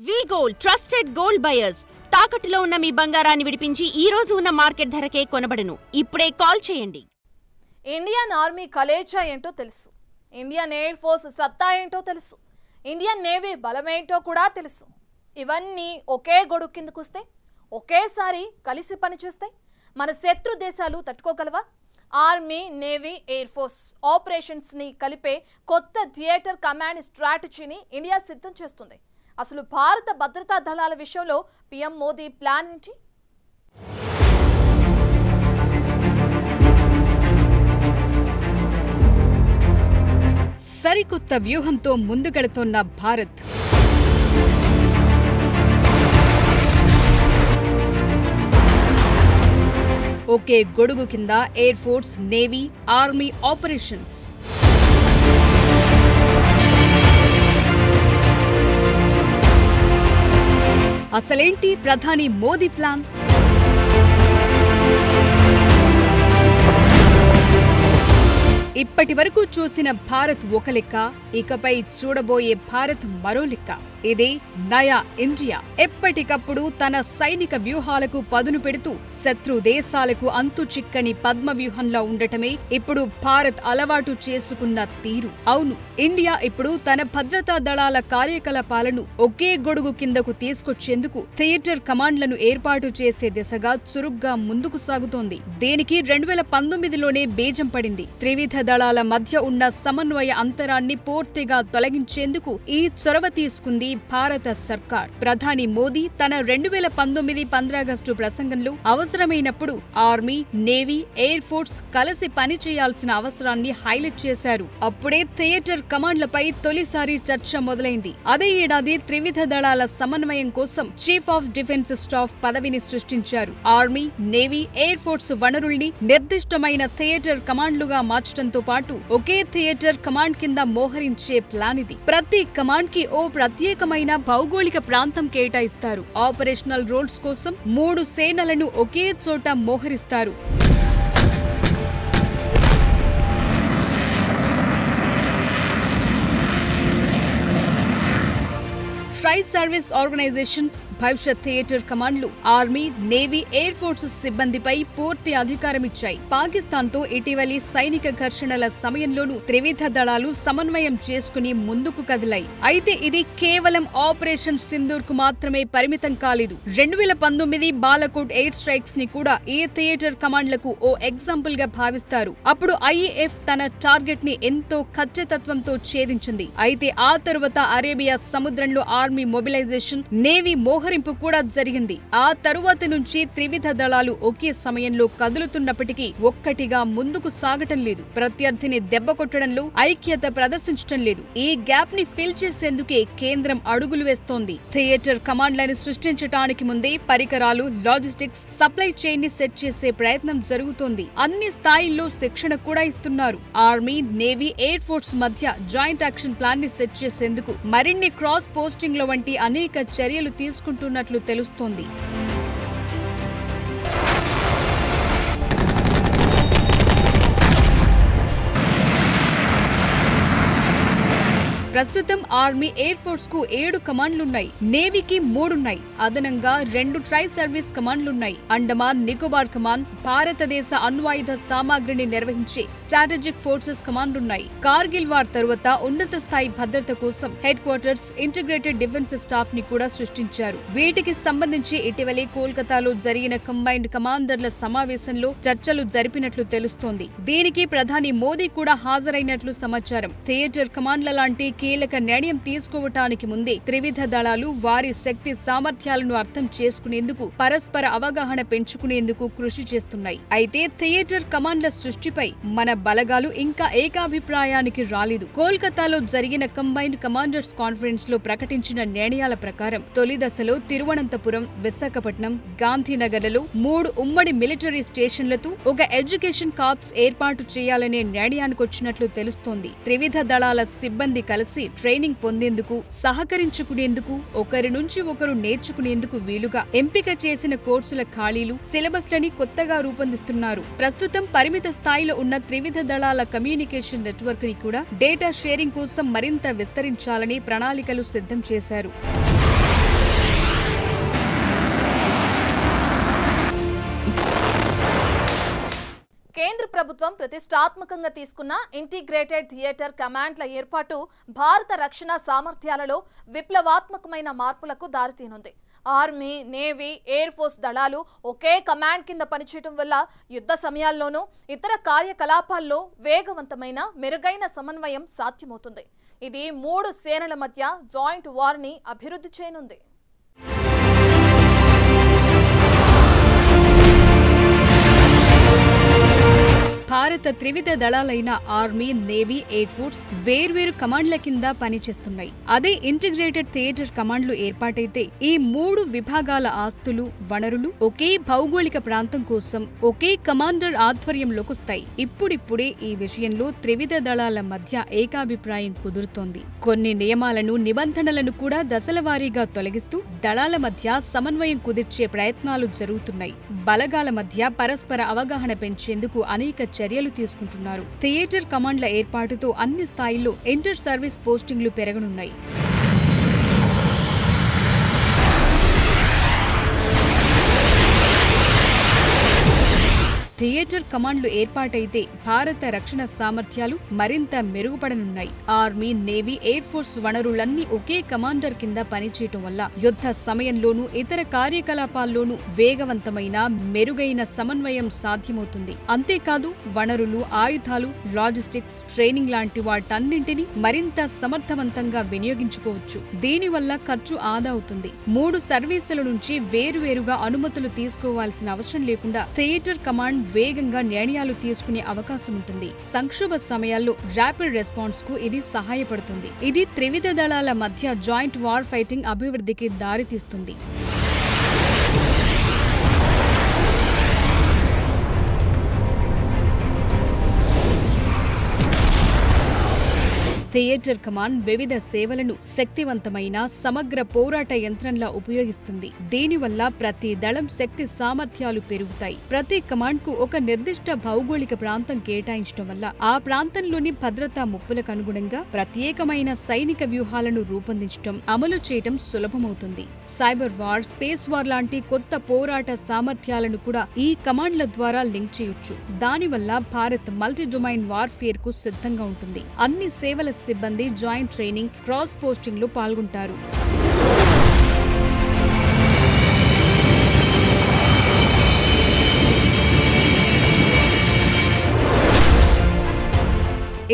వి gold trusted gold buyers తాకట్టులో ఉన్న మీ బంగారాన్ని విడిపించి ఈ రోజు ఉన్న మార్కెట్ ధరకే కొనబడును. ఇప్పుడే కాల్ చేయండి. ఇండియన్ ఆర్మీ కలేజా ఏంటో తెలుసు, ఇండియన్ ఎయిర్ ఫోర్స్ సత్తా ఏంటో తెలుసు, ఇండియన్ నేవీ బలమేంటో కూడా తెలుసు. ఇవన్నీ ఒకే గొడుగు కిందకొస్తే, ఒకేసారి కలిసి పనిచేస్తే మన శత్రు దేశాలు తట్టుకోగలవా? ఆర్మీ, నేవీ, ఎయిర్ ఫోర్స్ ఆపరేషన్స్ని కలిపే కొత్త థియేటర్ కమాండ్ స్ట్రాటజీని ఇండియా సిద్ధం చేస్తుంది. అసలు భారత భద్రతా దళాల విషయంలో పీఎం మోదీ ప్లాన్ ఏంటి? సరికొత్త వ్యూహంతో ముందుకెళుతోన్న భారత్. ఒకే గొడుగు కింద air force, navy, army operations. అసలేంటి ప్రధాని మోదీ ప్లాన్? ఇప్పటి వరకు చూసిన భారత్ ఒక లెక్క, ఇకపై చూడబోయే భారత్ మరో లెక్క. ఇది నయా ఇండియా. ఎప్పటికప్పుడు తన సైనిక వ్యూహాలకు పదును పెడుతూ శత్రు దేశాలకు అంతు చిక్కని పద్మ వ్యూహంలో ఉండటమే ఇప్పుడు భారత్ అలవాటు చేసుకున్న తీరు. అవును, ఇండియా ఇప్పుడు తన భద్రతా దళాల కార్యకలాపాలను ఒకే గొడుగు కిందకు తీసుకొచ్చేందుకు థియేటర్ కమాండ్లను ఏర్పాటు చేసే దిశగా చురుగ్గా ముందుకు సాగుతోంది. దీనికి 2019లోనే బీజం పడింది. త్రివిధ దళాల మధ్య ఉన్న సమన్వయ అంతరాన్ని పూర్తిగా తొలగించేందుకు ఈ చొరవ తీసుకుంది భారత సర్కార్. ప్రధాని మోదీ తన 2019 ఆగస్టు ప్రసంగంలో అవసరమైనప్పుడు ఆర్మీ, నేవీ, ఎయిర్ ఫోర్స్ కలిసి పనిచేయాల్సిన అవసరాన్ని హైలైట్ చేశారు. అప్పుడే థియేటర్ కమాండ్లపై తొలిసారి చర్చ మొదలైంది. అదే ఏడాది త్రివిధ దళాల సమన్వయం కోసం చీఫ్ ఆఫ్ డిఫెన్స్ స్టాఫ్ పదవిని సృష్టించారు. ఆర్మీ, నేవీ, ఎయిర్ ఫోర్స్ వనరుల్ని నిర్దిష్టమైన థియేటర్ కమాండ్లుగా మార్చడంతో పాటు ఒకే థియేటర్ కమాండ్ కింద మోహరించే ప్లాన్ ఇది. ప్రతి కమాండ్ కి ఓ ప్రత్యేకమైన భౌగోళిక ప్రాంతం కేటాయిస్తారు. ఆపరేషనల్ రోల్స్ కోసం 3 సేనలను ఒకే చోట మోహరిస్తారు. ట్రై సర్వీస్ ఆర్గనైజేషన్స్, భవిష్యత్ థియేటర్ కమాండ్లు ఆర్మీ, నేవీ, ఎయిర్ ఫోర్సెస్ సిబ్బందిపై పూర్తి అధికారమిచ్చాయి. పాకిస్తాన్తో ఇటీవలి సైనిక ఘర్షణల సమయంలోనూ త్రివిధ దళాలు సమన్వయం చేసుకుని ముందుకు కదిలాయి. అయితే ఇది కేవలం ఆపరేషన్ సింధూర్ కు మాత్రమే పరిమితం కాలేదు. 2019 బాలకోట్ ఎయిర్ స్ట్రైక్స్ ని కూడా ఈ థియేటర్ కమాండ్లకు ఓ ఎగ్జాంపుల్ గా భావిస్తారు. అప్పుడు ఐఏఎఫ్ తన టార్గెట్ ని ఎంతో ఖచ్చితత్వంతో ఛేదించింది. అయితే ఆ తరువాత అరేబియా సముద్రంలో ఆర్మీ మొబిలైజేషన్, నేవీ మోహరింపు కూడా జరిగింది. ఆ తరువాత నుంచి త్రివిధ దళాలు ఒకే సమయంలో కదులుతున్నప్పటికీ ఒక్కటిగా ముందుకు సాగటం లేదు. ప్రత్యర్థిని దెబ్బ కొట్టడంలో ఐక్యత ప్రదర్శించటం లేదు. ఈ గ్యాప్ ని ఫిల్ చేసేందుకే కేంద్రం అడుగులు వేస్తోంది. థియేటర్ కమాండ్లను సృష్టించటానికి ముందే పరికరాలు, లాజిస్టిక్స్, సప్లై చైన్ ని సెట్ చేసే ప్రయత్నం జరుగుతోంది. అన్ని స్థాయిల్లో శిక్షణ కూడా ఇస్తున్నారు. ఆర్మీ, నేవీ, ఎయిర్ ఫోర్స్ మధ్య జాయింట్ యాక్షన్ ప్లాన్ ని సెట్ చేసేందుకు మరిన్ని క్రాస్ పోస్టింగ్ల వంటి అనేక చర్యలు తీసుకుంటున్నట్లు తెలుస్తోంది. ప్రస్తుతం ఆర్మీ, ఎయిర్ ఫోర్స్ కు 7 కమాండ్లున్నాయి. నేవీకి 3 ఉన్నాయి. అదనంగా 2 ట్రై సర్వీస్ కమాండ్లున్నాయి. అండమాన్ నికోబార్ కమాండ్, భారతదేశ అణ్వాయుధ సామాగ్రిని నిర్వహించే స్ట్రాటజిక్ ఫోర్సెస్ కమాండ్లున్నాయి. కార్గిల్ వార్ తరువాత ఉన్నత స్థాయి భద్రత కోసం headquarters, integrated defence staff ని కూడా సృష్టించారు. వీటికి సంబంధించి ఇటీవలే కోల్కతాలో జరిగిన కంబైన్డ్ కమాండర్ల సమావేశంలో చర్చలు జరిపినట్లు తెలుస్తోంది. దీనికి ప్రధాని మోదీ కూడా హాజరైనట్లు సమాచారం. థియేటర్ కమాండ్ల లాంటి కీలక నిర్ణయం తీసుకోవటానికి ముందే త్రివిధ దళాలు వారి శక్తి సామర్థ్యాలను అర్థం చేసుకునేందుకు, పరస్పర అవగాహన పెంచుకునేందుకు కృషి చేస్తున్నాయి. అయితే థియేటర్ కమాండ్ల సృష్టిపై మన బలగాలు ఇంకా ఏకాభిప్రాయానికి రాలేదు. కోల్కతాలో జరిగిన కంబైన్డ్ కమాండర్స్ కాన్ఫరెన్స్ లో ప్రకటించిన నిర్ణయాల ప్రకారం తొలి దశలో తిరువనంతపురం, విశాఖపట్నం, గాంధీనగర్లలో 3 ఉమ్మడి మిలిటరీ స్టేషన్లతో ఒక ఎడ్యుకేషన్ కార్ప్స్ ఏర్పాటు చేయాలనే నిర్ణయానికొచ్చినట్లు తెలుస్తోంది. త్రివిధ దళాల సిబ్బంది కలిసి ట్రైనింగ్ పొందేందుకు, సహకరించుకునేందుకు, ఒకరి నుంచి ఒకరు నేర్చుకునేందుకు వీలుగా ఎంపిక చేసిన కోర్సుల ఖాళీలు, సిలబస్లని కొత్తగా రూపొందిస్తున్నారు. ప్రస్తుతం పరిమిత స్థాయిలో ఉన్న త్రివిధ దళాల కమ్యూనికేషన్ నెట్వర్క్ ని కూడా డేటా షేరింగ్ కోసం మరింత విస్తరించాలని ప్రణాళికలు సిద్ధం చేశారు. ప్రభుత్వం ప్రతిష్టాత్మకంగా తీసుకున్న ఇంటిగ్రేటెడ్ థియేటర్ కమాండ్ల ఏర్పాటు భారత రక్షణ సామర్థ్యాలలో విప్లవాత్మకమైన మార్పులకు దారితీనుంది. ఆర్మీ, నేవీ, ఎయిర్ ఫోర్స్ దళాలు ఒకే కమాండ్ కింద పనిచేయడం వల్ల యుద్ధ సమయాల్లోనూ ఇతర కార్యకలాపాల్లో వేగవంతమైన మెరుగైన సమన్వయం సాధ్యమవుతుంది. ఇది 3 సేనల మధ్య జాయింట్ వార్ని అభివృద్ధి చేయనుంది. భారత త్రివిధ దళాలైన ఆర్మీ, నేవీ, ఎయిర్ ఫోర్స్ వేర్వేరు కమాండ్ల కింద పనిచేస్తున్నాయి. అదే ఇంటిగ్రేటెడ్ థియేటర్ కమాండ్లు ఏర్పాటైతే ఈ 3 విభాగాల ఆస్తులు, వనరులు ఒకే భౌగోళిక ప్రాంతం కోసం ఒకే కమాండర్ ఆధ్వర్యంలోకి వస్తాయి. ఇప్పుడిప్పుడే ఈ విషయంలో త్రివిధ దళాల మధ్య ఏకాభిప్రాయం కుదురుతోంది. కొన్ని నియమాలను, నిబంధనలను కూడా దశలవారీగా తొలగిస్తూ దళాల మధ్య సమన్వయం కుదిర్చే ప్రయత్నాలు జరుగుతున్నాయి. బలగాల మధ్య పరస్పర అవగాహన పెంచేందుకు అనేక చర్యలు తీసుకుంటున్నారు. థియేటర్ కమాండ్ల ఏర్పాటుతో అన్ని స్థాయిల్లో ఇంటర్ సర్వీస్ పోస్టింగ్లు పెరగనున్నాయి. థియేటర్ కమాండ్లు ఏర్పాటైతే భారత రక్షణ సామర్థ్యాలు మరింత మెరుగుపడనున్నాయి. ఆర్మీ, నేవీ, ఎయిర్ ఫోర్స్ వనరులన్నీ ఒకే కమాండర్ కింద పనిచేయటం వల్ల యుద్ధ సమయంలోనూ ఇతర కార్యకలాపాల్లోనూ వేగవంతమైన, మెరుగైన సమన్వయం సాధ్యమవుతుంది. అంతేకాదు వనరులు, ఆయుధాలు, లాజిస్టిక్స్, ట్రైనింగ్ లాంటి వాటన్నింటినీ మరింత సమర్థవంతంగా వినియోగించుకోవచ్చు. దీనివల్ల ఖర్చు ఆదా అవుతుంది. 3 సర్వీసుల నుంచి వేరువేరుగా అనుమతులు తీసుకోవాల్సిన అవసరం లేకుండా థియేటర్ కమాండ్ వేగంగా నిర్ణయాలు తీసుకునే అవకాశం ఉంటుంది. సంక్షోభ సమయాల్లో ర్యాపిడ్ రెస్పాన్స్ కు ఇది సహాయపడుతుంది. ఇది త్రివిధ దళాల మధ్య జాయింట్ వార్ ఫైటింగ్ అభివృద్ధికి దారితీస్తుంది. థియేటర్ కమాండ్ వివిధ సేవలను శక్తివంతమైన సమగ్ర పోరాట యంత్రంలా ఉపయోగిస్తుంది. దీనివల్ల ప్రతి దళం శక్తి సామర్థ్యాలు పెరుగుతాయి. ప్రతి కమాండ్ కు ఒక నిర్దిష్ట భౌగోళిక ప్రాంతం కేటాయించడం వల్ల ఆ ప్రాంతంలోని భద్రతా ముప్పులకు అనుగుణంగా ప్రత్యేకమైన సైనిక వ్యూహాలను రూపొందించడం, అమలు చేయడం సులభమవుతుంది. సైబర్ వార్, స్పేస్ వార్ లాంటి కొత్త పోరాట సామర్థ్యాలను కూడా ఈ కమాండ్ల ద్వారా లింక్ చేయొచ్చు. దానివల్ల భారత్ మల్టీ డొమైన్ వార్ఫేర్ కు సిద్ధంగా ఉంటుంది. అన్ని సేవల సిబ్బంది జాయింట్ ట్రైనింగ్, క్రాస్ పోస్టింగ్ లో పాల్గొంటారు.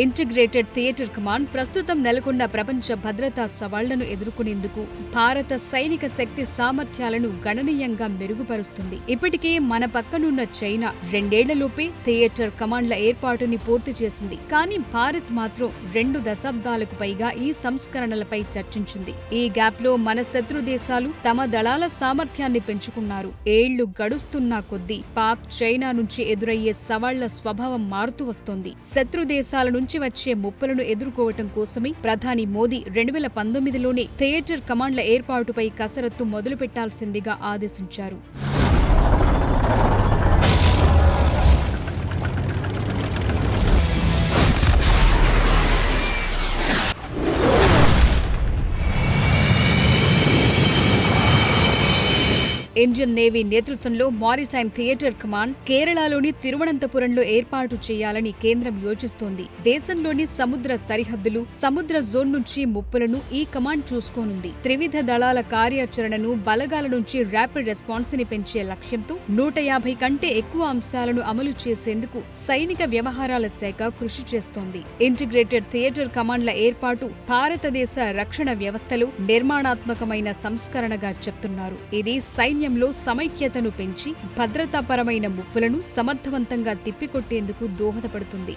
ఇంటిగ్రేటెడ్ థియేటర్ కమాండ్ ప్రస్తుతం నెలకొన్న ప్రపంచ భద్రతా సవాళ్లను ఎదుర్కొనేందుకు భారత సైనిక శక్తి సామర్థ్యాలను గణనీయంగా మెరుగుపరుస్తుంది. ఇప్పటికే మన పక్కనున్న చైనా 2 ఏళ్లలోపే థియేటర్ కమాండ్ల ఏర్పాటుని పూర్తి చేసింది. కానీ భారత్ మాత్రం 2 దశాబ్దాలకు పైగా ఈ సంస్కరణలపై చర్చించింది. ఈ గ్యాప్ లో మన శత్రు దేశాలు తమ దళాల సామర్థ్యాన్ని పెంచుకున్నారు. ఏళ్లు గడుస్తున్నా కొద్దీ పాక్, చైనా నుంచి ఎదురయ్యే సవాళ్ల స్వభావం మారుతూ వస్తోంది. శత్రు దేశాల నుంచి వచ్చే ముప్పులను ఎదుర్కోవటం కోసమే ప్రధాని మోదీ 2019లోనే థియేటర్ కమాండ్ల ఏర్పాటుపై కసరత్తు మొదలుపెట్టాల్సిందిగా ఆదేశించారు. ఇండియన్ నేవీ నేతృత్వంలో మారిటైమ్ థియేటర్ కమాండ్ కేరళలోని తిరువనంతపురంలో ఏర్పాటు చేయాలని కేంద్రం యోచిస్తోంది. దేశంలోని సముద్ర సరిహద్దులు, సముద్ర జోన్ నుంచి ముప్పులను ఈ కమాండ్ చూసుకోనుంది. త్రివిధ దళాల కార్యాచరణను, బలగాల నుంచి ర్యాపిడ్ రెస్పాన్స్ ని పెంచే లక్ష్యంతో 150 కంటే ఎక్కువ అంశాలను అమలు చేసేందుకు సైనిక వ్యవహారాల శాఖ కృషి చేస్తోంది. ఇంటిగ్రేటెడ్ థియేటర్ కమాండ్ల ఏర్పాటు భారతదేశ రక్షణ వ్యవస్థలో నిర్మాణాత్మకమైన సంస్కరణగా చెప్తున్నారు. ఇది సైన్యంలో సమైక్యతను పెంచి భద్రతాపరమైన ముప్పులను సమర్థవంతంగా తిప్పికొట్టేందుకు దోహదపడుతుంది.